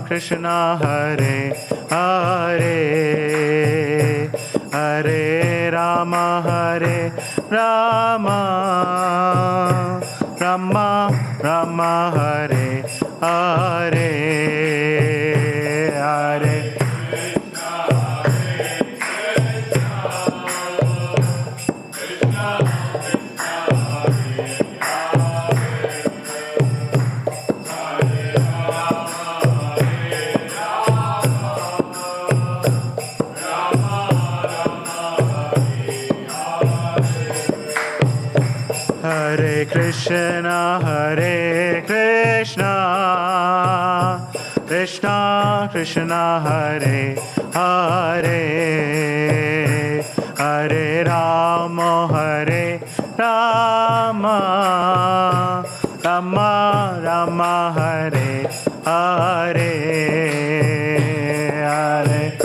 Krishna Hare Hare Hare Rama Hare Rama Rama Rama Hare Hare Hare Hare Krishna, Hare Krishna, Krishna Krishna, Hare Hare, Hare Rama, Hare Rama, Rama Rama, Hare Hare, Hare.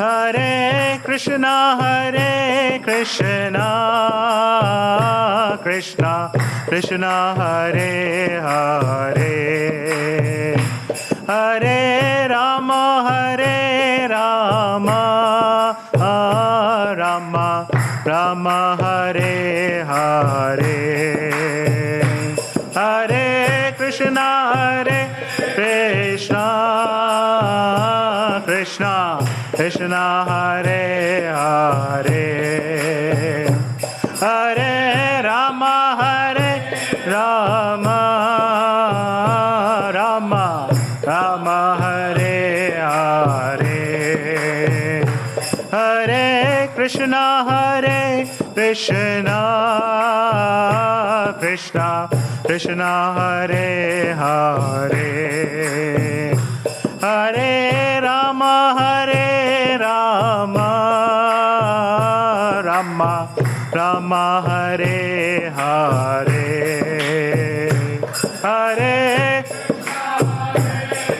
Hare Krishna, Hare Krishna, Krishna Krishna, Hare Hare, Hare Rama, Hare Rama, Rama Rama, Hare Hare, Hare Krishna, Hare Krishna, Krishna Krishna, Hare Hare, Hare Rama, Hare Rama, Rama Rama, Hare Hare, Hare Krishna, Hare Krishna, Krishna Krishna, Hare Hare, Hare Rama, Hare Rama, Rama Rama, Hare Hare, Hare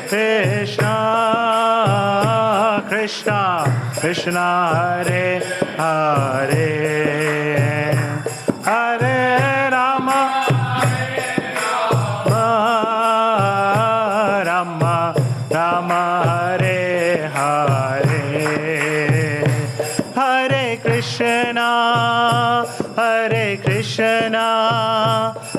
Krishna, Krishna Krishna, Hare Hare, Hare Rama, Rama Rama, Hare Hare, Hare Krishna, Hare Krishna,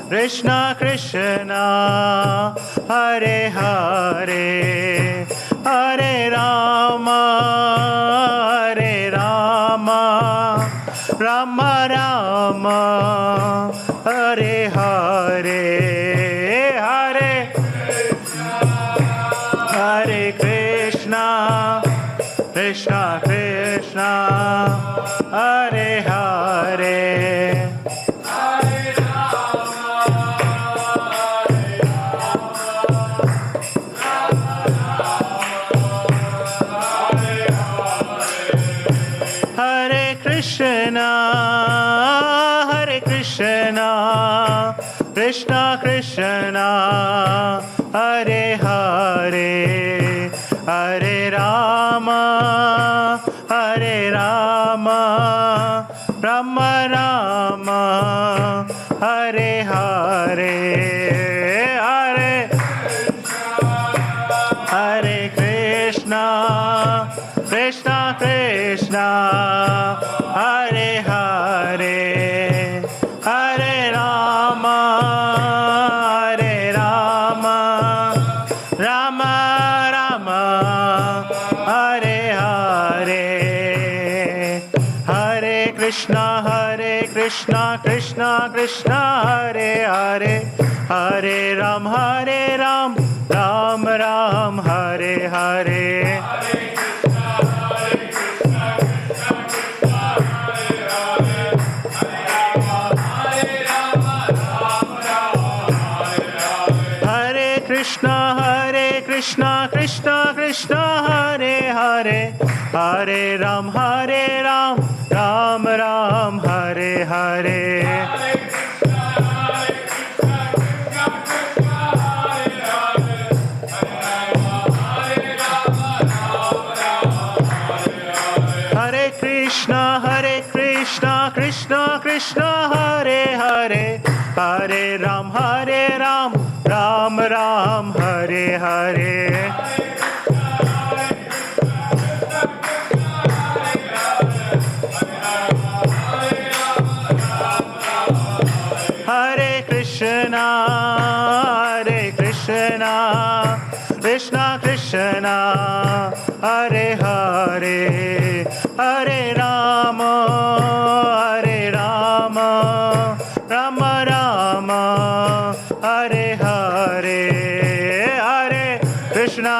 Krishna Krishna, Hare Hare, Hare Rama, Hare Rama, Rama Rama, Hare Hare, Hare Hare Krishna, Krishna Krishna, Hare Hare, Hare Krishna, Hare Krishna, Krishna Krishna, Hare Hare, Hare Rama, Hare Rama, Rama Rama, Hare Hare, Hare Hare Krishna, Krishna Krishna, Hare Hare, Hare Rama, Hare Rama, Rama Rama, Hare Hare, Hare Krishna, Krishna Krishna, Hare Hare, Hare Ram, Ram Ram, Hare Hare, Krishna, Krishna Krishna, Hare Hare, Hare Ram, Ram Ram, Hare Hare. Krishna Hare Hare Hare Ram Ram Ram Hare Hare Hare Krishna Krishna Krishna Hare Hare Hare Rama Rama Rama Hare Hare Hare Krishna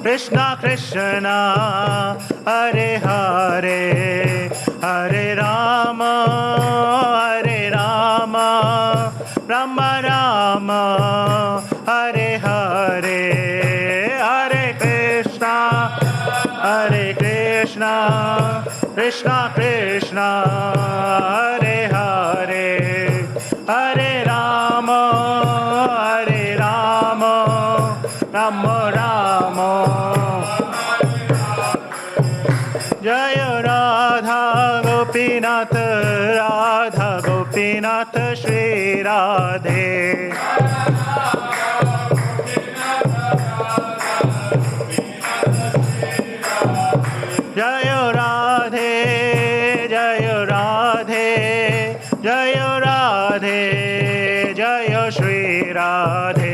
Krishna Krishna Hare Hare Hare Rama Rama Rama Hare Hare Hare Krishna Krishna Krishna Hare Hare Hare Rama Rama Rama Jaya Radha Gopinath Shri Radhe Jaya Radhe Jaya Radhe Jaya Shri Radhe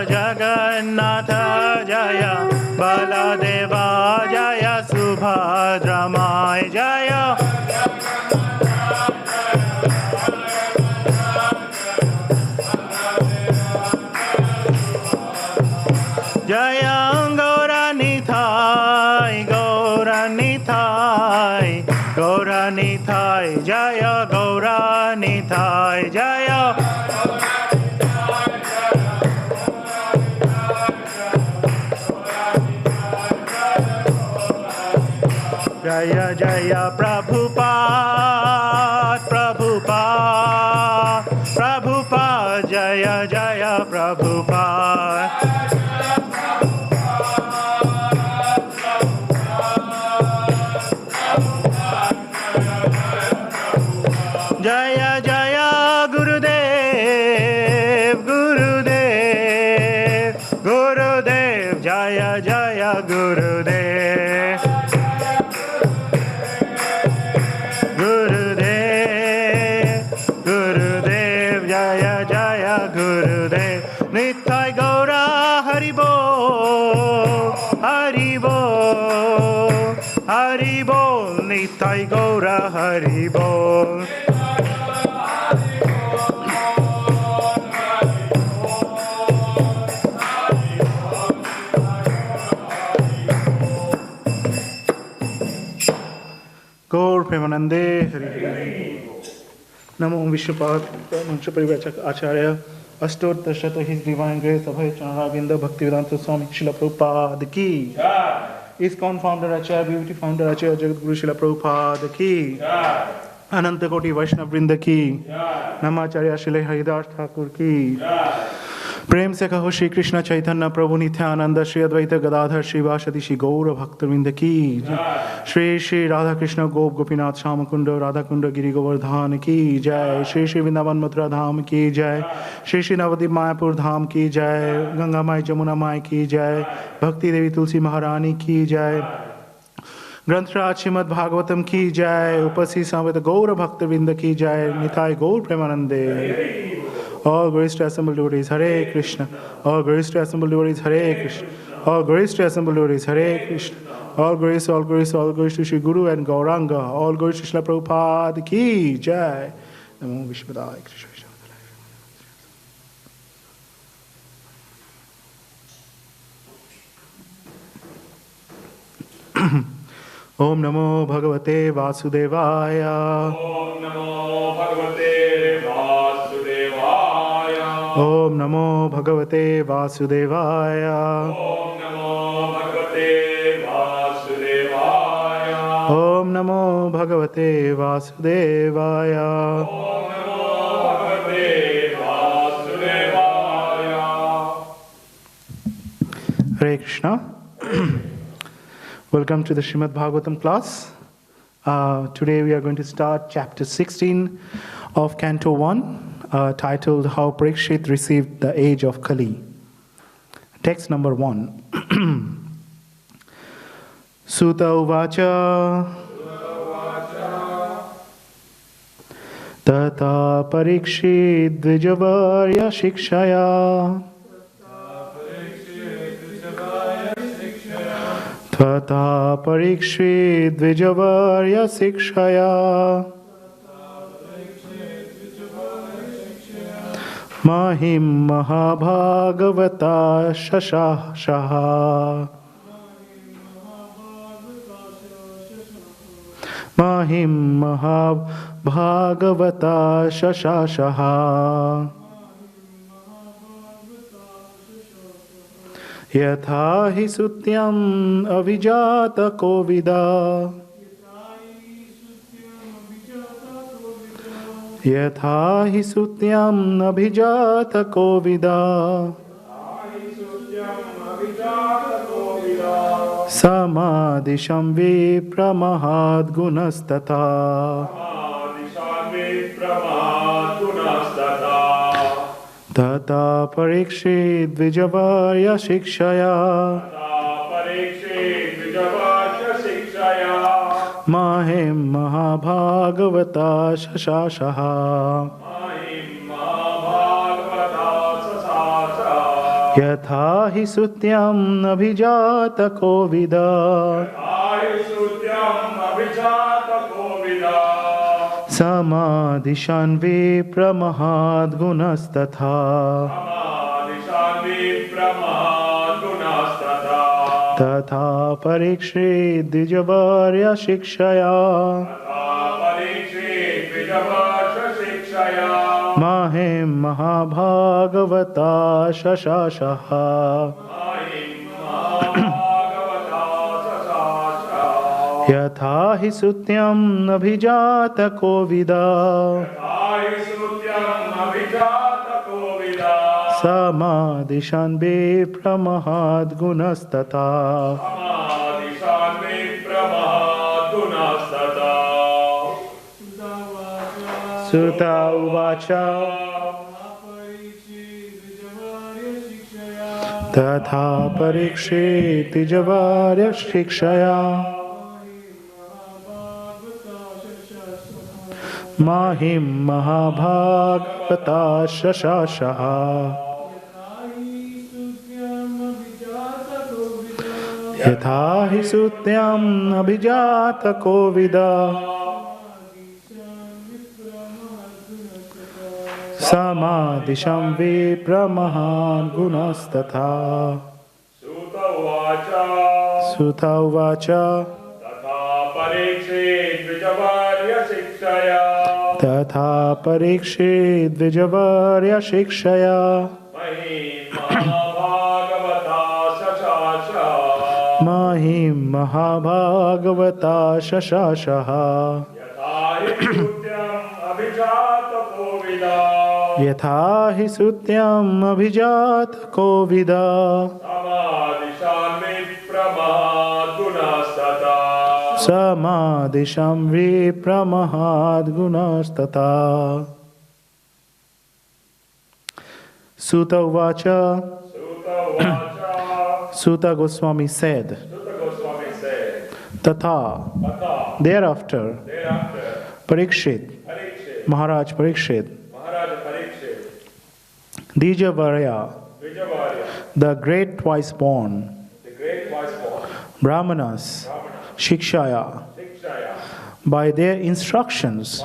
Jagannatha Jaya Baladeva Jaya Subhadra Mai Jaya Jaya Gauranithai Jaya Gauranithai Jaya Jaya Jaya Prabhupada Jaya Jaya Prabhupada Jaya Jaya Gurudev Jaya Jaya Gurudev Jaya Jaya Gurudev Nithai Gaura Haribo Nithai Gaura Haribo Gaur Premanande Hari Namo Vishnupada Mancha Parivrajak Acharya Astottara Shata His Divine Grace Abhay Chanaravinda Bhaktivedanta Swami Srila Prabhupada Ki ISKCON Founder Acharya Beauty Founder Acharya Jagat Guru Srila Prabhupada Ki Ananta Koti Vaishnav Vrinda Ki Namacharya Srila Haridas Thakur Ki प्रेम से कहो श्री कृष्ण चैतन्य प्रभु नित्यानंद श्री अद्वैत गदाधर श्रीवासदि श्री गौर भक्तवृंद की श्री श्री राधा कृष्ण गोप गोपीनाथ श्याम कुंड राधा कुंड गिरि गोवर्धन की जय श्री श्री वृंदावन मथुरा धाम की जय श्री श्री नवद्वीप मायापुर धाम की जय गंगा माई जमुना माई की जय भक्ति देवी तुलसी महारानी की जय ग्रंथराज श्रीमद् भागवतम की जय उपस्थित समवेत गौर भक्तवृंद की जय निताय गौर प्रेमानंदे All glories to assembled devotees, Hare Krishna. All glories to assembled devotees, Hare Krishna. All glories to assembled devotees, Hare Krishna. All glories to Shri Guru and Gauranga. All glories to Shri Prabhupada Ki Jai. Namo Vishwadaya Krishna. Om Namo Bhagavate Vasudevaya. Om Namo Bhagavate Vasudevaya. Om Namo Bhagavate Vasudevaya. Om Namo Bhagavate Vasudevaya. Om Namo Bhagavate Vasudevaya. Om Namo Bhagavate Vasudevaya. Hare Krishna. Welcome to the Srimad Bhagavatam class. Today we are going to start chapter 16 of Canto 1, titled How Parikshit Received the Age of Kali. Text number 1. Sutta Uvacha Tata Parikshit Dvijavarya Shikshaya Tata Parikshit Dvijavarya Sikshaya Mahim Mahabhagavata Shashashaha Mahim Mahabhagavata Shashashaha Yatha hi sutyam avijata kovida Yatha hi sutyam abhijata kovida Samadisham vipramahad gunastata Tata Parikshit Dvijavarya Shikshaya Mahim Mahabhagavata Shashashaha Yatha hi sutyam abhijata kovida Samadishan vipramahad gunastatha Tatha Parikshit Dvijavarya Shikshaya Mahim Mahabhagavata Shashashaha Yatha hi sutyam abhijata kovida Samadishan vipramahad gunastata Sutta Uvacha Tatha Parikshit Dvijavarya Shikshaya Mahim Mahabhagavata Shashashaha Yatha hi sutyam abhijata kovida Samadisham vipramahad gunastatha Sutta Uvacha Tatha Parikshit Dvijavarya Shikshaya Mahim Mahabhagavata Shashashaha Yatha hi sutyam abhijata kovida Samadisham vipramahad gunastata Sutta Uvacha Sutta Goswami said Tatha thereafter Parikshit Maharaj Parikshit Dvijavarya the great twice born Brahmanas Shikshaya by their instructions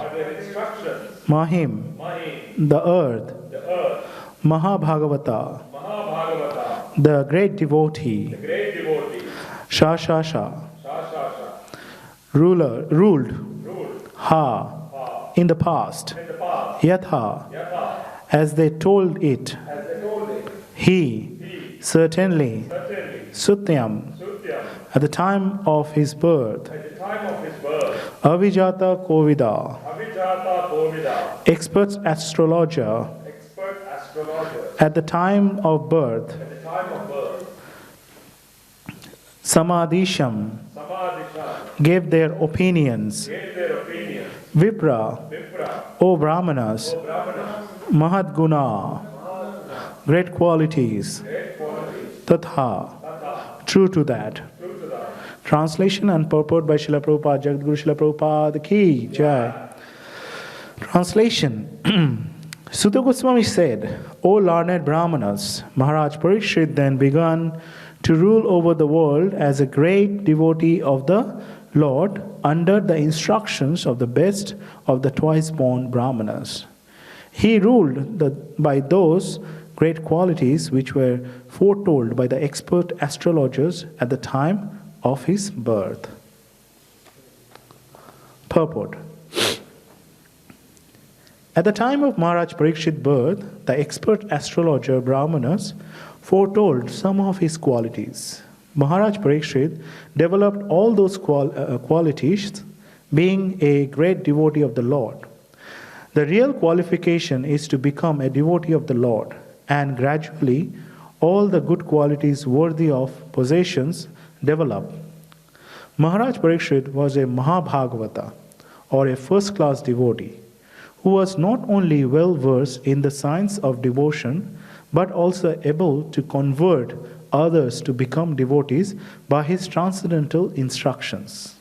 Mahim the earth Mahabhagavata the great devotee Shashasha ruled ruled ha in the past, in the past, yatha yatha, as they told it, as they told it, he certainly certainly, sutyam Sutyam, at the time of his birth, at the time of his birth, avijata kovida, Avijata Kovida, expert astrologer, expert astrologer, at the time of birth, at the time of birth, samadhisham, Samadhisha, gave their opinions, gave their opinions, vipra, Vipra, O Brahmanas, O Brahmanas, mahadguna, great qualities, great qualities, tatha, Tata, true to that. true to that. Translation and purport by Srila Prabhupada, Jagadguru Srila Prabhupada ki jai. Translation. Sutta Goswami said, O learned Brahmanas, Maharaj Parikshit then began to rule over the world as a great devotee of the Lord under the instructions of the best of the twice-born Brahmanas. He ruled by those great qualities which were foretold by the expert astrologers at the time of his birth. Purport. At the time of Maharaj Parikshit's birth, the expert astrologer Brahmanas foretold some of his qualities. Maharaj Parikshit developed all those qualities, being a great devotee of the Lord. The real qualification is to become a devotee of the Lord, and gradually all the good qualities worthy of possessions develop. Maharaj Parikshit was a Mahabhagavata, or a first-class devotee, who was not only well versed in the science of devotion, but also able to convert others to become devotees by his transcendental instructions.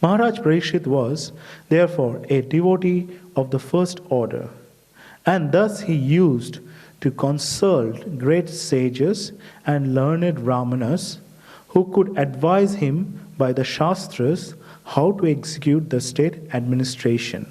Maharaj Parikshit was, therefore, a devotee of the first order, and thus he used to consult great sages and learned Brahmanas who could advise him by the Shastras how to execute the state administration.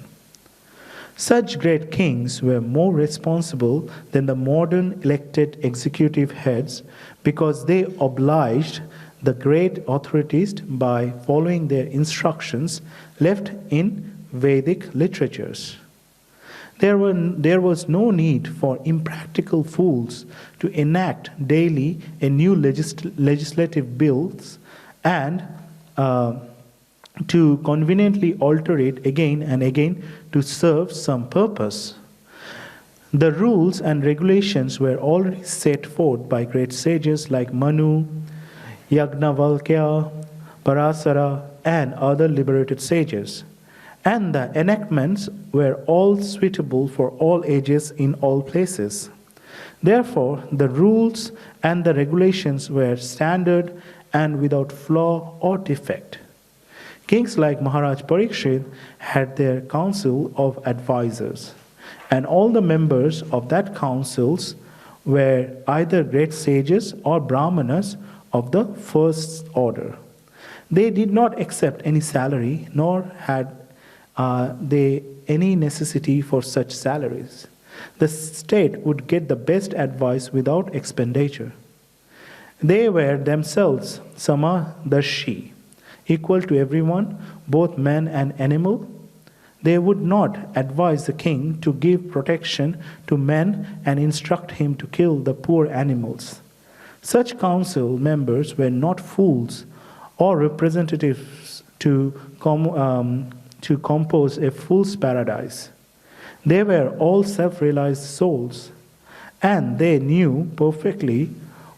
Such great kings were more responsible than the modern elected executive heads because they obliged the great authorities by following their instructions left in Vedic literatures. There was no need for impractical fools to enact daily a new legislative bills and to conveniently alter it again and again to serve some purpose. The rules and regulations were already set forth by great sages like Manu, Yagnavalkya, Parasara, and other liberated sages. And the enactments were all suitable for all ages in all places. Therefore, the rules and the regulations were standard and without flaw or defect. Kings like Maharaj Parikshit had their council of advisors, and all the members of that councils were either great sages or brahmanas of the first order. They did not accept any salary, nor had they any necessity for such salaries. The state would get the best advice without expenditure. They were themselves samadarshi, equal to everyone, both man and animal. They would not advise the king to give protection to men and instruct him to kill the poor animals. Such council members were not fools or representatives to compose a fool's paradise. They were all self-realized souls, and they knew perfectly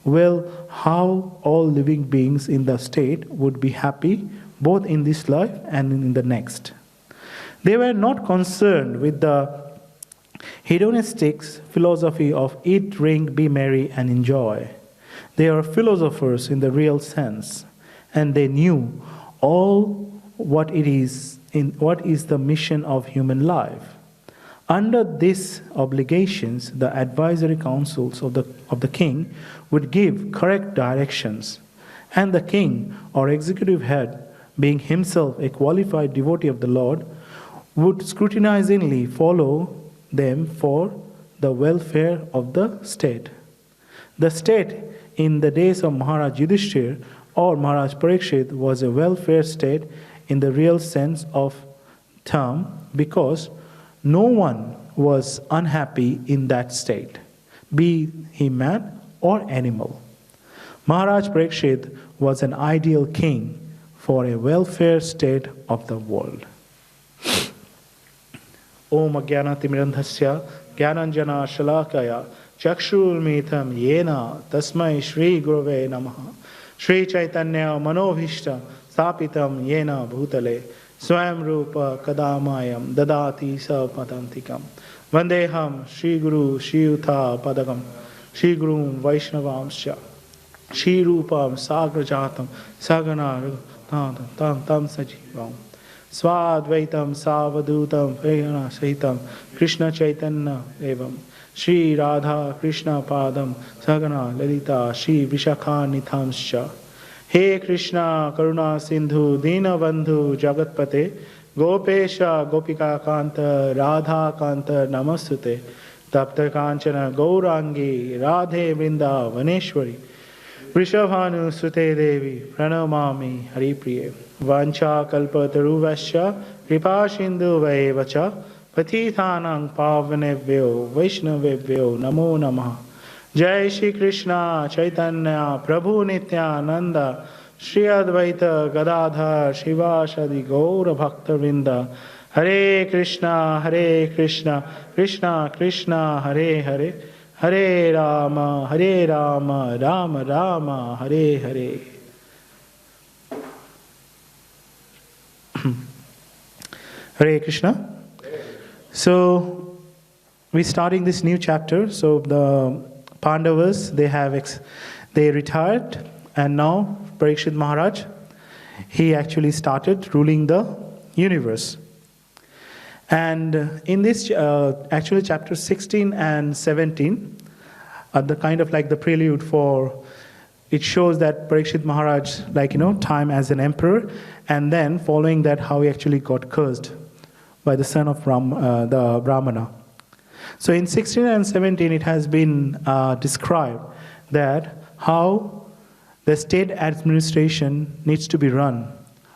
well how all living beings in the state would be happy both in this life and in the next. They were not concerned with the hedonistic philosophy of eat, drink, be merry, and enjoy. They are philosophers in the real sense, and they knew all what is the mission of human life. Under these obligations, the advisory councils of the king would give correct directions, and the king or executive head, being himself a qualified devotee of the Lord, would scrutinizingly follow them for the welfare of the state. The state in the days of Maharaj Yudhishthir or Maharaj Parikshit was a welfare state in the real sense of term, because no one was unhappy in that state, be he man or animal. Maharaj Parikshit was an ideal king for a welfare state of the world. Om Ajnanatimirandhasya Jnananjana Shalakaya Chakshurmitham Yena Tasmai Shri Gurave Namaha Shri Chaitanya Manobhishta Sapitam Yena Bhutale Swayam Rupa Kadamayam Dadati Sapatantikam Vandeham Shri Guru Shri Utha Padagam Shri Guru Vaishnavamsya Shri Rupam Sagrajatam Sagana Tam Tam Sajivam Swadvaitam Savadutam Prayana Sahitam Krishna Chaitanya Evam Shri Radha Krishna Padam Sagana Lalita Shri Vishakha Nithamscha. He Krishna Karuna Sindhu Dina Bandhu Jagatpate Gopesha Gopika Kanta Radha Kanta Namastute Tapta Kanchana Gaurangi Radhe Vrinda Vaneshwari Vrishabhanu Sute Devi Pranamami Haripriye Vancha Kalpataruvasya Kripa Sindhu Vaevacha Patithanang Pavanebhyo Vaishnavebhyo Namo Namaha. Jai Shri Krishna Chaitanya Prabhu Nityananda Shri Advaita Gadadhar Shivashadi Gaura Bhakta Vrinda. Hare Krishna Krishna Krishna Hare Hare Hare Rama Rama Rama Hare Hare. Hare Krishna. So we're starting this new chapter. So the Pandavas, they retired, and now Parikshit Maharaj, he actually started ruling the universe. And in this, actually chapter 16 and 17 are the kind of like the prelude for, it shows that Parikshit Maharaj, time as an emperor, and then following that how he actually got cursed by the son of the Brahmana. So in 16 and 17 it has been described that how the state administration needs to be run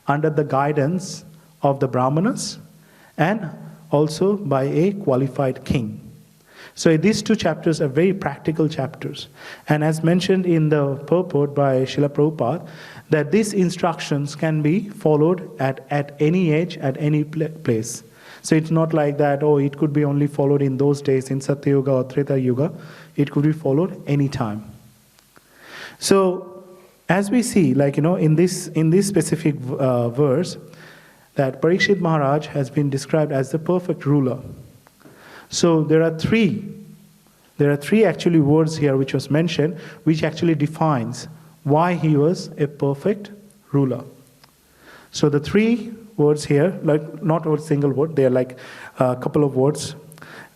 under the guidance of the Brahmanas and also by a qualified king. So these two chapters are very practical chapters. And as mentioned in the purport by Srila Prabhupada, that these instructions can be followed at any age, at any place. So it's not like that, it could be only followed in those days, in Satya Yuga or Treta Yuga. It could be followed anytime. So as we see, in this specific verse, that Parikshit Maharaj has been described as the perfect ruler. So there are three actually words here which was mentioned, which actually defines why he was a perfect ruler. So the three words here, not a single word, they are like a couple of words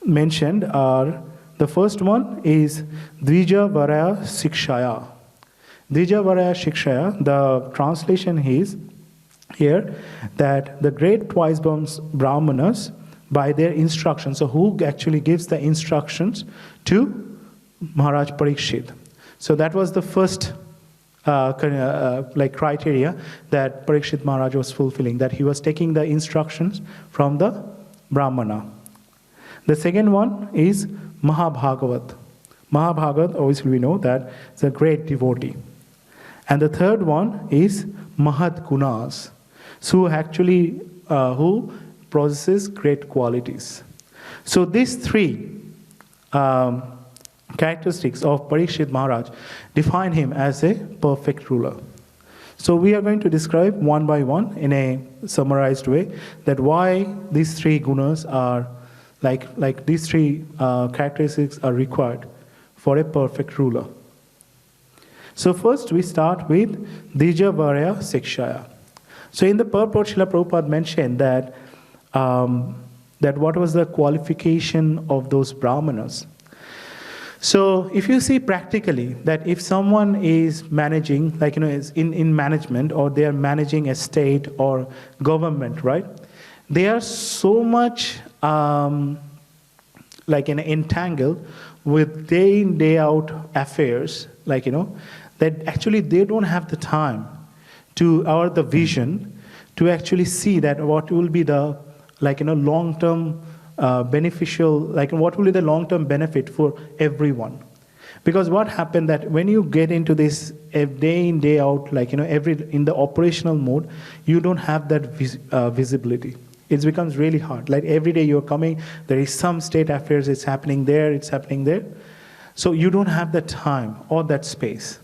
mentioned are, the first one is Dvija Varaya Sikshaya. Dvija Varaya Sikshaya, the translation is here that the great twice-born Brahmanas, by their instructions, so who actually gives the instructions to Maharaj Parikshit. So that was the first criteria that Parikshit Maharaj was fulfilling, that he was taking the instructions from the Brahmana. The second one is Mahabhagavat. Mahabhagavat, obviously we know that it's a great devotee. And the third one is Mahad Gunas, so actually who possesses great qualities. So these three characteristics of Parikshit Maharaj define him as a perfect ruler. So we are going to describe one by one in a summarized way that why these three gunas are like these three characteristics are required for a perfect ruler. So first we start with Dvija Varaya Sikshaya. So in the purport, Srila Prabhupada mentioned that that what was the qualification of those Brahmanas. So if you see practically that if someone is managing, is in management, or they are managing a state or government, right? They are so much entangled with day in, day out affairs, that actually they don't have the time to, or the vision to actually see that what will be the, long-term beneficial, what will be the long-term benefit for everyone. Because what happened that when you get into this day in, day out, in the operational mode, you don't have that visibility. It becomes really hard. Like every day you're coming, there is some state affairs, it's happening there, it's happening there. So you don't have the time or that space.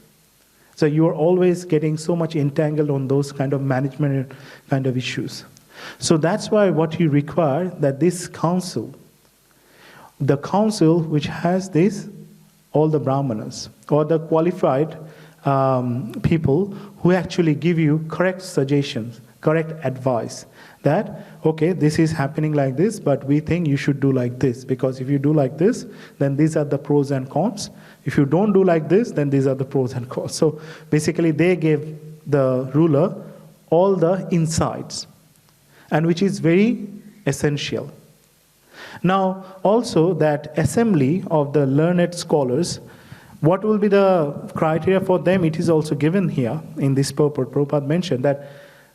So you are always getting so much entangled on those kind of management kind of issues. So that's why what you require, that this council, the council which has this, all the brahmanas, or the qualified people who actually give you correct suggestions, correct advice, that, okay, this is happening like this, but we think you should do like this, because if you do like this, then these are the pros and cons. If you don't do like this, then these are the pros and cons. So basically they gave the ruler all the insights, and which is very essential. Now, also that assembly of the learned scholars, what will be the criteria for them? It is also given here in this purport. Prabhupada mentioned that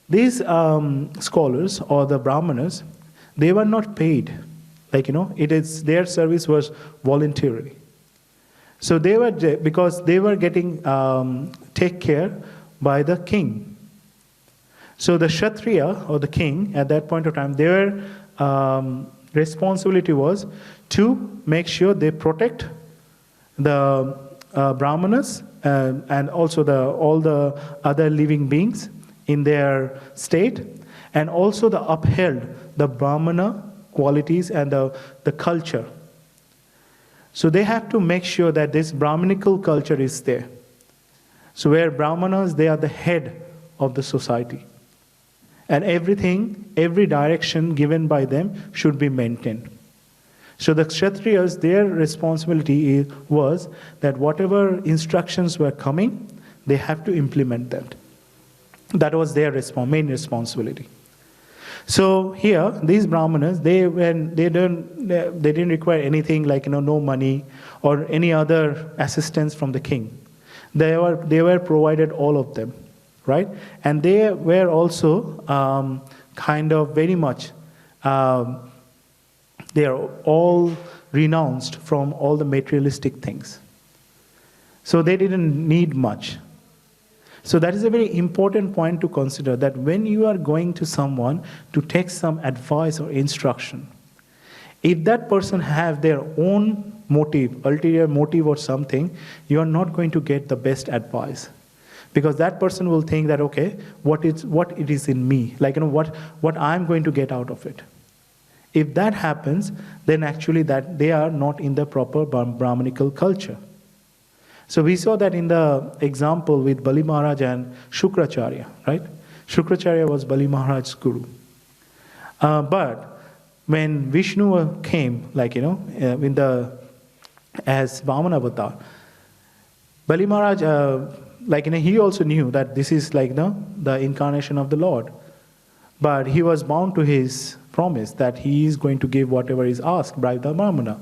these scholars or the brahmanas, they were not paid. It is, their service was voluntary. So they were, because they were getting take care by the king. So the Kshatriya or the king at that point of time, their responsibility was to make sure they protect the brahmanas and also all the other living beings in their state, and also the upheld the brahmana qualities and the culture. So they have to make sure that this brahmanical culture is there. So where brahmanas, they are the head of the society. And everything, every direction given by them should be maintained. So the Kshatriyas, their responsibility was that whatever instructions were coming, they have to implement that. That was their main responsibility. So here, these brahmanas, they didn't require anything no money or any other assistance from the king. They were provided all of them, right? And they were also kind of very much, they are all renounced from all the materialistic things. So they didn't need much. So that is a very important point to consider, that when you are going to someone to take some advice or instruction, if that person have their own motive, ulterior motive or something, you are not going to get the best advice. Because that person will think that, okay, what it is in me, what I'm going to get out of it. If that happens, then actually that they are not in the proper Brahmanical culture. So we saw that in the example with Bali Maharaj and Shukracharya, right? Shukracharya was Bali Maharaj's guru. But when Vishnu came, as Vamana avatar, Bali Maharaj, he also knew that this is the incarnation of the Lord. But he was bound to his promise that he is going to give whatever is asked by the Brahmana.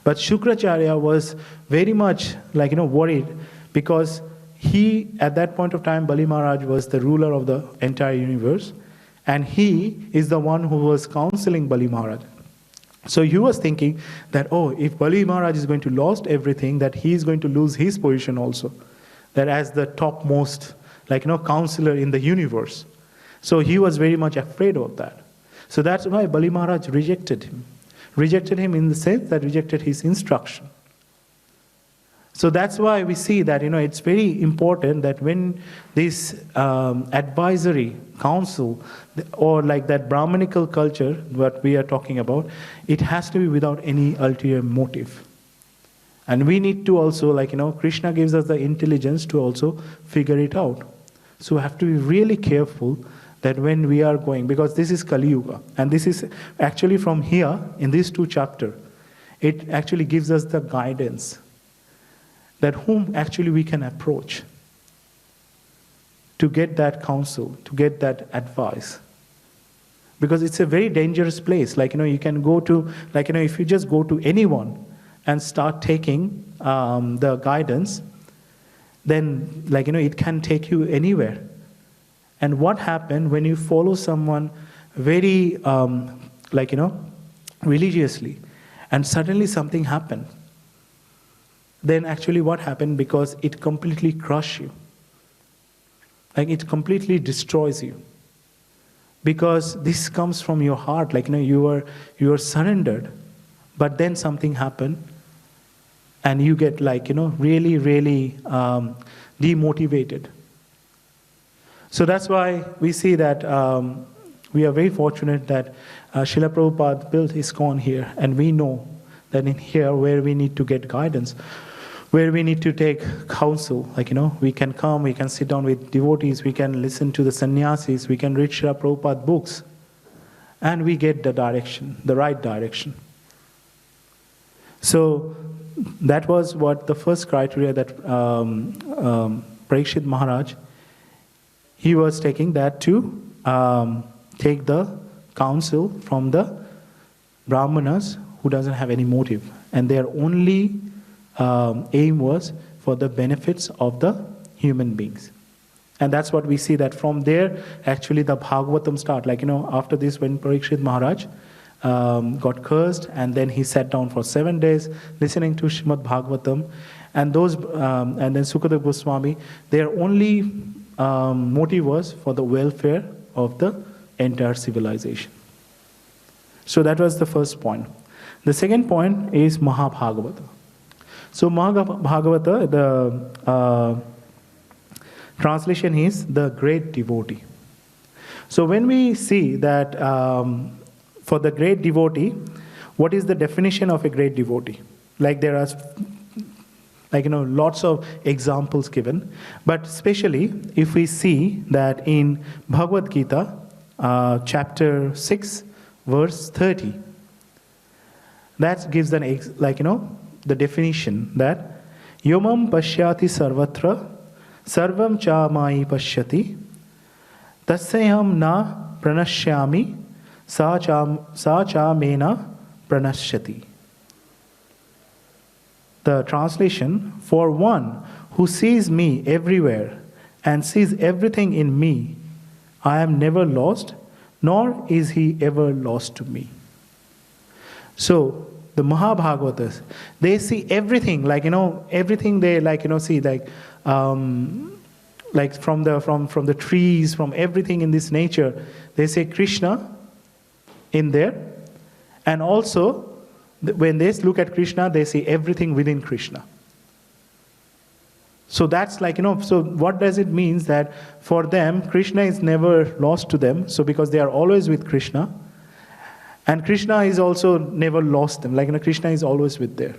But Shukracharya was very much worried, because he, at that point of time, Bali Maharaj was the ruler of the entire universe, and he is the one who was counseling Bali Maharaj. So he was thinking that, if Bali Maharaj is going to lose everything, that he is going to lose his position also, that as the topmost, counselor in the universe. So he was very much afraid of that. So that's why Bali Maharaj rejected him. Rejected him in the sense that rejected his instruction. So that's why we see that, it's very important that when this advisory council, or that Brahmanical culture, what we are talking about, it has to be without any ulterior motive. And we need to also, Krishna gives us the intelligence to also figure it out. So we have to be really careful that when we are going, because this is Kali Yuga, and this is actually from here, in these 2 chapters, it actually gives us the guidance that whom actually we can approach to get that counsel, to get that advice. Because it's a very dangerous place. You can go to, if you just go to anyone and start taking the guidance, then it can take you anywhere. And what happened when you follow someone very religiously, and suddenly something happened? Then actually what happened, because it completely crushes you. It completely destroys you. Because this comes from your heart, you are surrendered, but then something happened, and you get really, really demotivated. So that's why we see that we are very fortunate that Srila Prabhupada built ISKCON here, and we know that in here where we need to get guidance, where we need to take counsel, we can come, we can sit down with devotees, we can listen to the sannyasis, we can read Srila Prabhupada books, and we get the direction, the right direction. So that was what the first criteria that Parikshit Maharaj, he was taking that to take the counsel from the Brahmanas who doesn't have any motive, and their only aim was for the benefits of the human beings. And that's what we see, that from there actually the Bhagavatam start. After this, when Parikshit Maharaj got cursed, and then he sat down for 7 days listening to Srimad Bhagavatam, and then Sukadeva Goswami, their only motive was for the welfare of the entire civilization. So that was the first point. The second point is Mahabhagavata. So Mahabhagavata, the translation is the great devotee. So when we see that for the great devotee, what is the definition of a great devotee? There are lots of examples given, but especially if we see that in Bhagavad Gita, chapter 6, verse 30, that gives the definition that Yomam pashyati sarvatra sarvam cha mai pashyati tasyaham na pranashyami sa cha mena pranashyati. The translation: for one who sees me everywhere and sees everything in me, I am never lost, nor is he ever lost to me. So the Mahabhagavatas, they see everything, everything they see, from the trees, from everything in this nature, they say Krishna in there, and also when they look at Krishna, they see everything within Krishna. So that's so what does it mean? That for them, Krishna is never lost to them, so because they are always with Krishna. And Krishna is also never lost them. Krishna is always with there.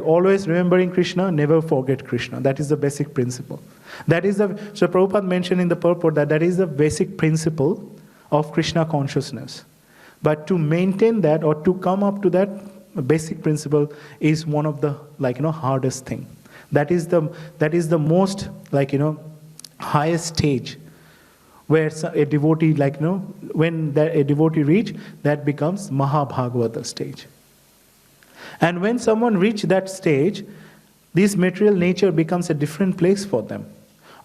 Always remembering Krishna, never forget Krishna. That is the basic principle. So Prabhupada mentioned in the purport that is the basic principle of Krishna consciousness. But to maintain that, or to come up to that basic principle, is one of the hardest thing. That is the most highest stage, where a devotee, when a devotee reach, that becomes Mahabhagavata stage. And when someone reach that stage, this material nature becomes a different place for them.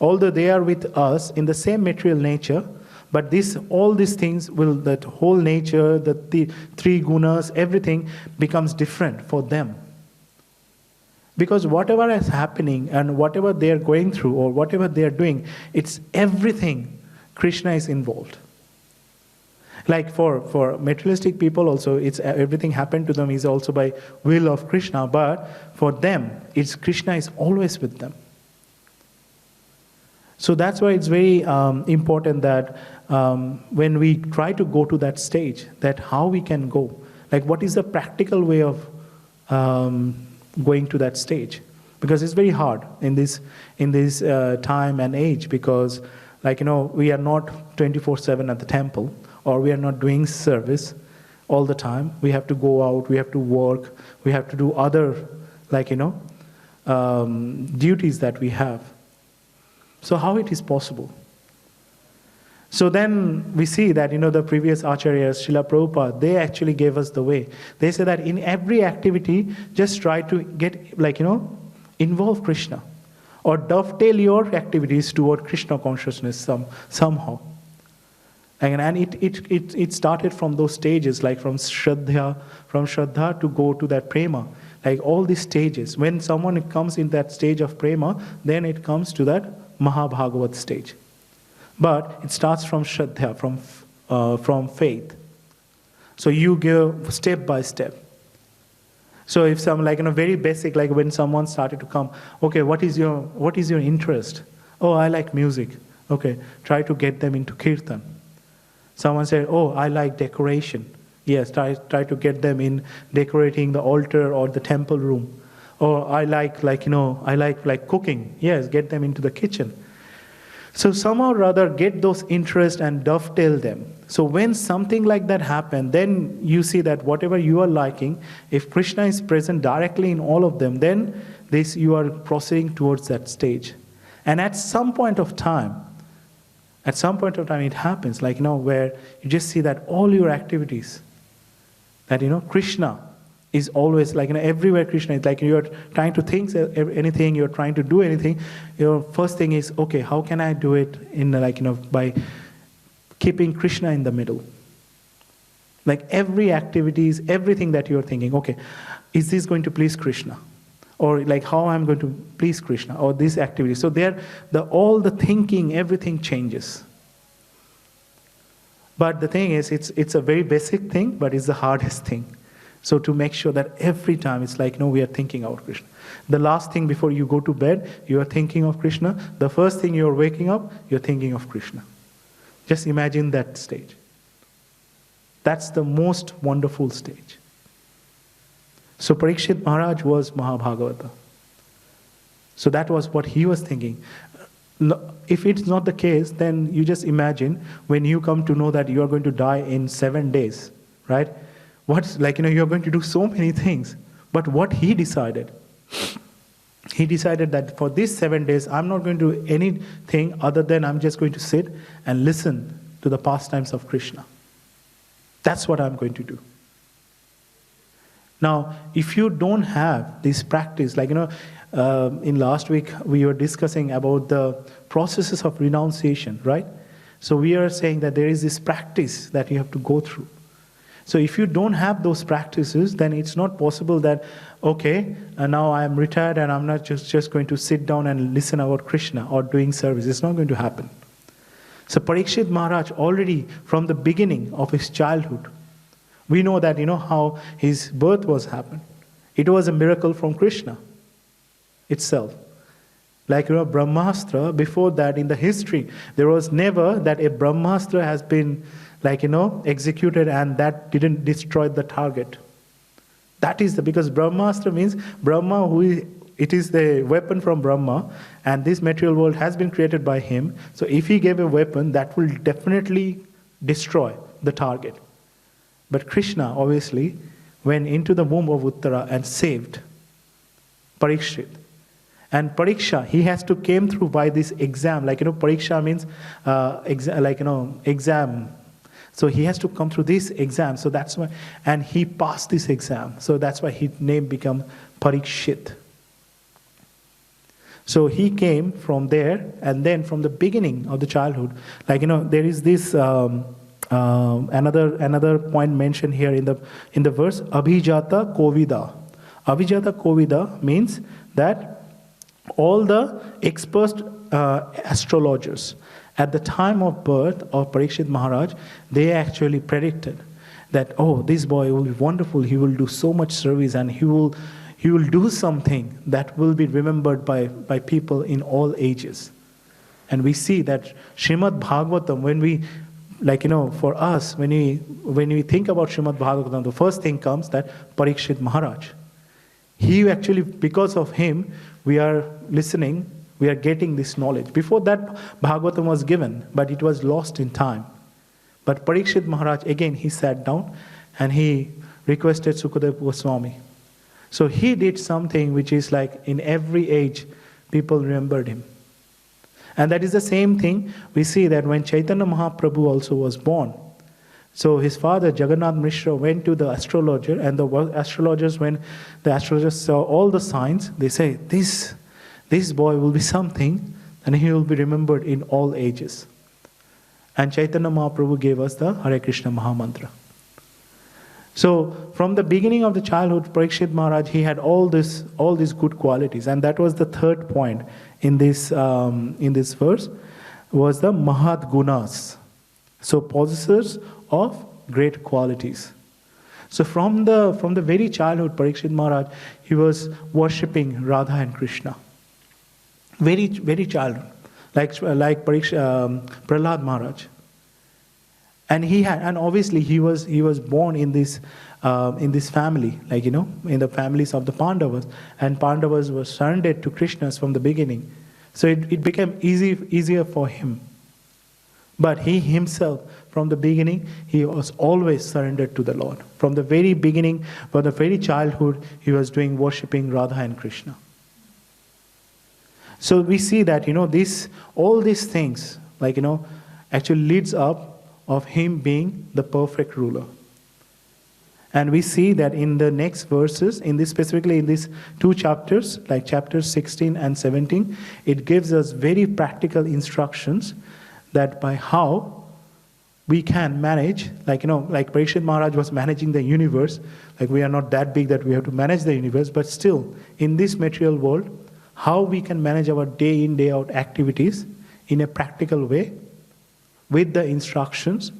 Although they are with us in the same material nature, but all these things that whole nature, the three gunas, everything becomes different for them. Because whatever is happening and whatever they are going through or whatever they are doing, it's everything Krishna is involved. For materialistic people also, it's everything happened to them is also by will of Krishna, but for them, it's Krishna is always with them. So that's why it's very important that when we try to go to that stage, that how we can go. What is the practical way of going to that stage? Because it's very hard in this time and age, because we are not 24/7 at the temple, or we are not doing service all the time. We have to go out, we have to work, we have to do other duties that we have. So how it is possible? So then we see that the previous acharyas, Srila Prabhupada, they actually gave us the way. They say that in every activity, just try to get involve Krishna. or dovetail your activities toward Krishna consciousness somehow. And it started from those stages, like from Shraddha to go to that Prema. Like all these stages. When someone comes in that stage of Prema, then it comes to that Mahabhagavat stage. But it starts from Shraddha, from faith. So you go step by step. So if some very basic, like when someone started to come, okay, what is your interest? Oh, I like music. Okay, try to get them into kirtan. Someone said, oh, I like decoration. Yes, try to get them in decorating the altar or the temple room. Or I like cooking. Yes, get them into the kitchen. So somehow or other get those interests and dovetail them. So when something like that happens, then you see that whatever you are liking, if Krishna is present directly in all of them, then you are proceeding towards that stage. And at some point of time it happens, where you just see that all your activities, that Krishna is always everywhere. Krishna is you're trying to think anything, you're trying to do anything. Your first thing is, okay, how can I do it in by keeping Krishna in the middle? Every activities, everything that you're thinking, okay, is this going to please Krishna? Or how I'm going to please Krishna, or this activity. So all the thinking, everything changes. But the thing is, it's a very basic thing, but it's the hardest thing. So to make sure that every time it's we are thinking about Krishna. The last thing before you go to bed, you are thinking of Krishna. The first thing you're waking up, you're thinking of Krishna. Just imagine that stage. That's the most wonderful stage. So Parikshit Maharaj was Mahabhagavata. So that was what he was thinking. If it's not the case, then you just imagine when you come to know that you are going to die in 7 days, right? You're going to do so many things. But what he decided that for these 7 days, I'm not going to do anything other than I'm just going to sit and listen to the pastimes of Krishna. That's what I'm going to do. Now, if you don't have this practice, in last week we were discussing about the processes of renunciation, right? So we are saying that there is this practice that you have to go through. So if you don't have those practices, then it's not possible that, okay, now I am retired and I'm not just going to sit down and listen about Krishna or doing service. It's not going to happen. So Parikshit Maharaj, already from the beginning of his childhood, we know that, how his birth was happened. It was a miracle from Krishna itself. Brahmastra, before that in the history, there was never that a Brahmastra has been executed and that didn't destroy the target. That is because Brahmastra means Brahma, it is the weapon from Brahma, and this material world has been created by him. So if he gave a weapon, that will definitely destroy the target. But Krishna obviously went into the womb of Uttara and saved Parikshit. And Pariksha, he has to came through by this exam. Pariksha means exam. So he has to come through this exam. So that's why, and he passed this exam. So that's why his name became Parikshit. So he came from there, and then from the beginning of the childhood, there is this another point mentioned here in the verse, Abhijata Kovida. Abhijata Kovida means that all the expert astrologers at the time of birth of Parikshit Maharaj, they actually predicted that, oh, this boy will be wonderful, he will do so much service, and he will do something that will be remembered by people in all ages. And we see that Srimad Bhagavatam, when we, for us, when we think about Srimad Bhagavatam, the first thing comes that Parikshit Maharaj. He actually, because of him, we are listening, we are getting this knowledge. Before that, Bhagavatam was given, but it was lost in time. But Parikshit Maharaj, again, he sat down and he requested Sukadeva Goswami. So he did something which is in every age, people remembered him. And that is the same thing we see that when Chaitanya Mahaprabhu also was born. So his father, Jagannath Mishra, went to the astrologer, and when the astrologers saw all the signs, they say, this This boy will be something, and he will be remembered in all ages. And Chaitanya Mahaprabhu gave us the Hare Krishna Mahamantra. So from the beginning of the childhood, Parikshit Maharaj, he had all these good qualities, and that was the third point in this verse, was the Mahat Gunas. So possessors of great qualities. So from the very childhood, Parikshit Maharaj, he was worshipping Radha and Krishna. Very, very childhood, like Prahlad Maharaj. And obviously he was born in this family, in the families of the Pandavas, and Pandavas were surrendered to Krishna from the beginning. So it became easier for him. But he himself, from the beginning, he was always surrendered to the Lord. From the very beginning, from the very childhood, he was worshipping Radha and Krishna. So we see that, all these things, actually leads up of him being the perfect ruler. And we see that in the next verses, specifically in these two chapters, like chapters 16 and 17, it gives us very practical instructions that by how we can manage, like Parikshit Maharaj was managing the universe, we are not that big that we have to manage the universe, but still, in this material world, how we can manage our day in, day out activities in a practical way with the instructions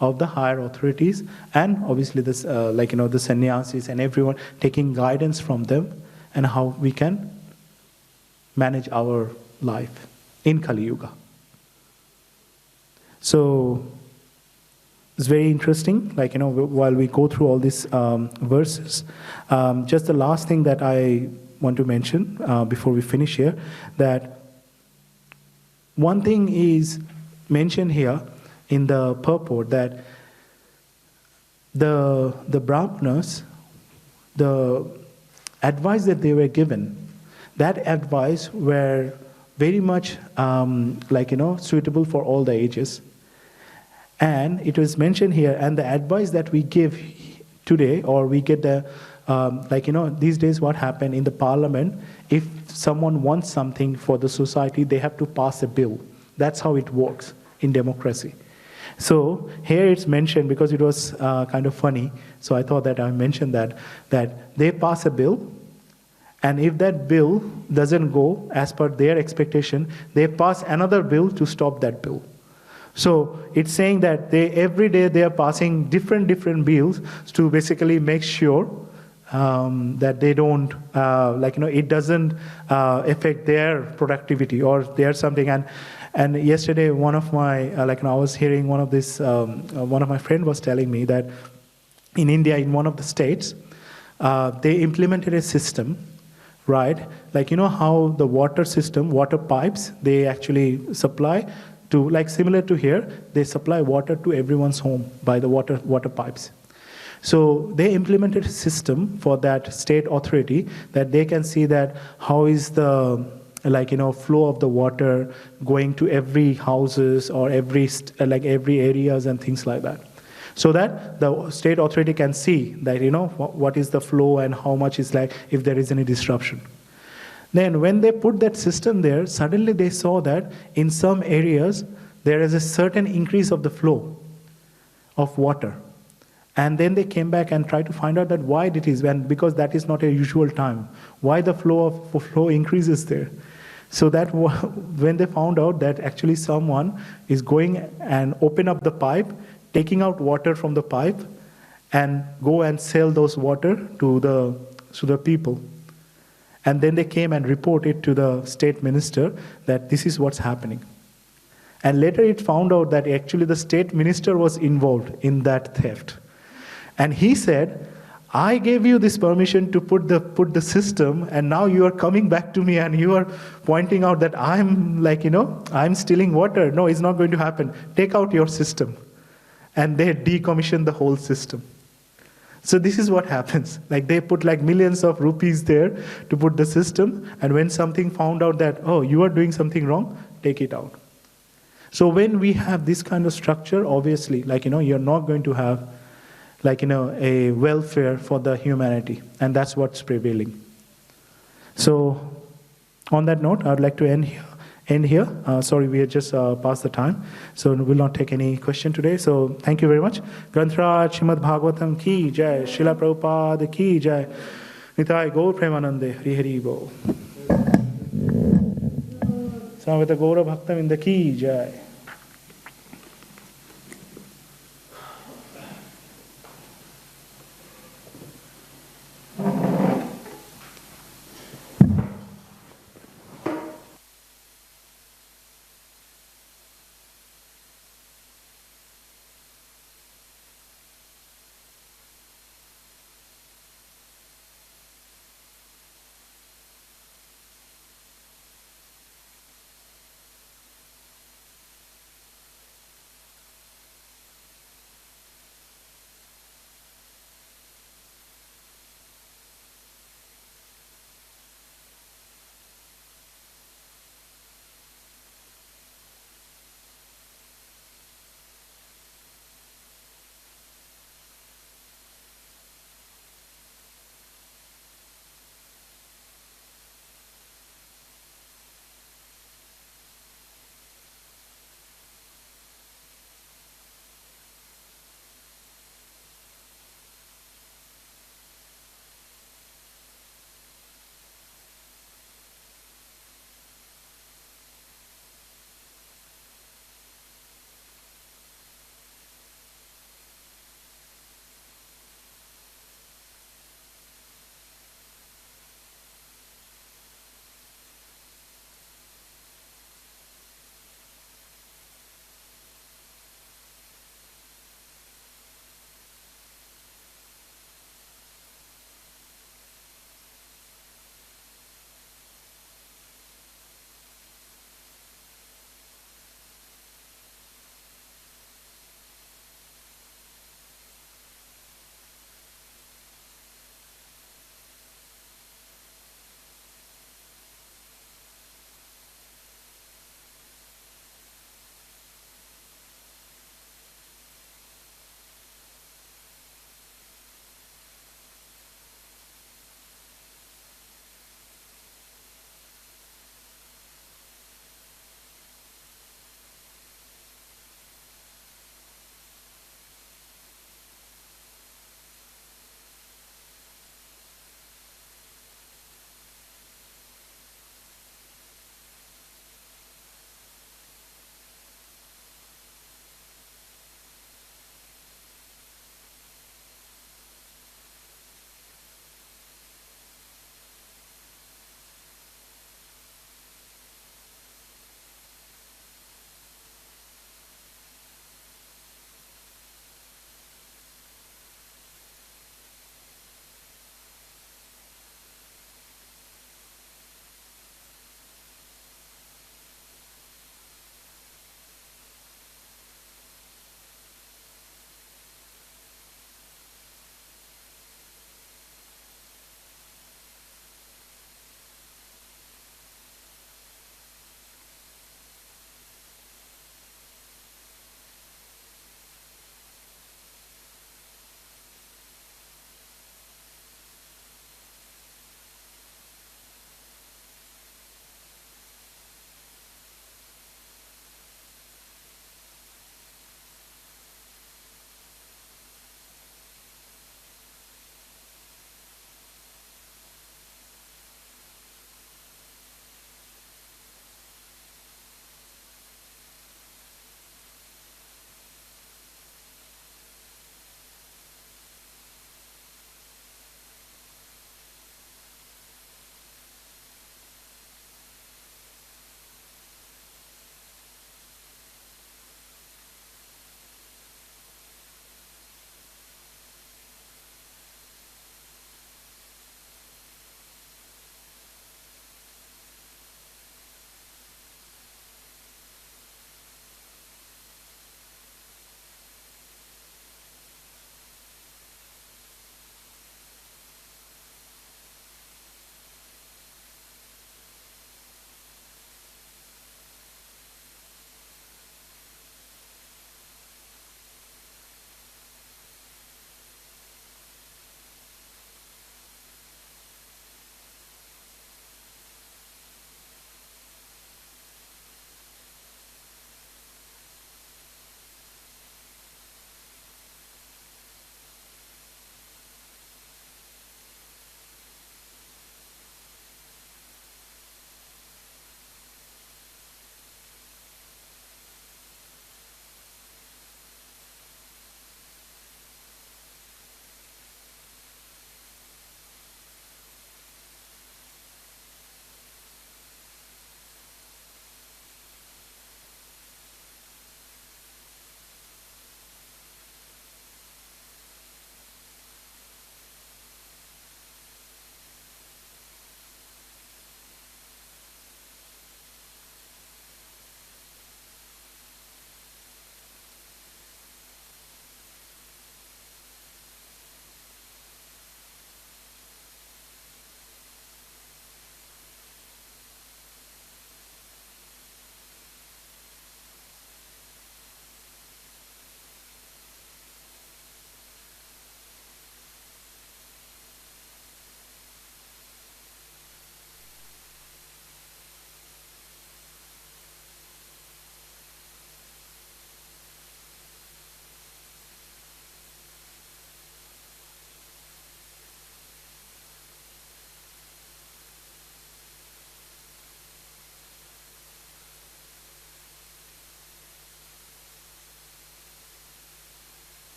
of the higher authorities, and obviously this, the sannyasis and everyone taking guidance from them, and how we can manage our life in Kali Yuga. So it's very interesting, while we go through all these verses. Just the last thing that I want to mention before we finish here, that one thing is mentioned here in the purport, that the Brahmanas, the advice that they were given, that advice were very much suitable for all the ages. And it was mentioned here, and the advice that we give today, or we get the, these days what happened in the parliament, if someone wants something for the society, they have to pass a bill. That's how it works in democracy. So here it's mentioned, because it was kind of funny, so I thought that I mentioned that they pass a bill, and if that bill doesn't go as per their expectation, they pass another bill to stop that bill. So it's saying that every day they are passing different bills to basically make sure that they don't, it doesn't affect their productivity or their something. And yesterday, one of my, I was hearing one of my friend was telling me that in India, in one of the states, they implemented a system, right? How the water system, water pipes, they actually supply to, similar to here, they supply water to everyone's home by the water pipes. So they implemented a system for that state authority, that they can see that how is the flow of the water going to every houses or every areas and things like that. So that the state authority can see that, what is the flow and how much is if there is any disruption. Then when they put that system there, suddenly they saw that in some areas there is a certain increase of the flow of water. And then they came back and tried to find out that why it is, because that is not a usual time. Why the flow increases there? So that when they found out that actually someone is going and open up the pipe, taking out water from the pipe, and go and sell those water to the people. And then they came and reported to the state minister that this is what's happening. And later it found out that actually the state minister was involved in that theft. And he said, I gave you this permission to put the system, and now you are coming back to me and you are pointing out that I'm I'm stealing water. No, it's not going to happen. Take out your system. And they decommissioned the whole system. So this is what happens. They put millions of rupees there to put the system, and when something found out that, oh, you are doing something wrong, take it out. So when we have this kind of structure, obviously, you're not going to have a welfare for the humanity, and that's what's prevailing. So on that note, I would like to end here. Sorry, we had just passed the time, so we will not take any question today. So thank you very much. Grantraj Srimad Bhagavatam ki jai, Srila Prabhupada ki jai, Nitai Gaur Premanande, Hari Hari Bol. Samveta Gaura Bhaktavinda ki jai.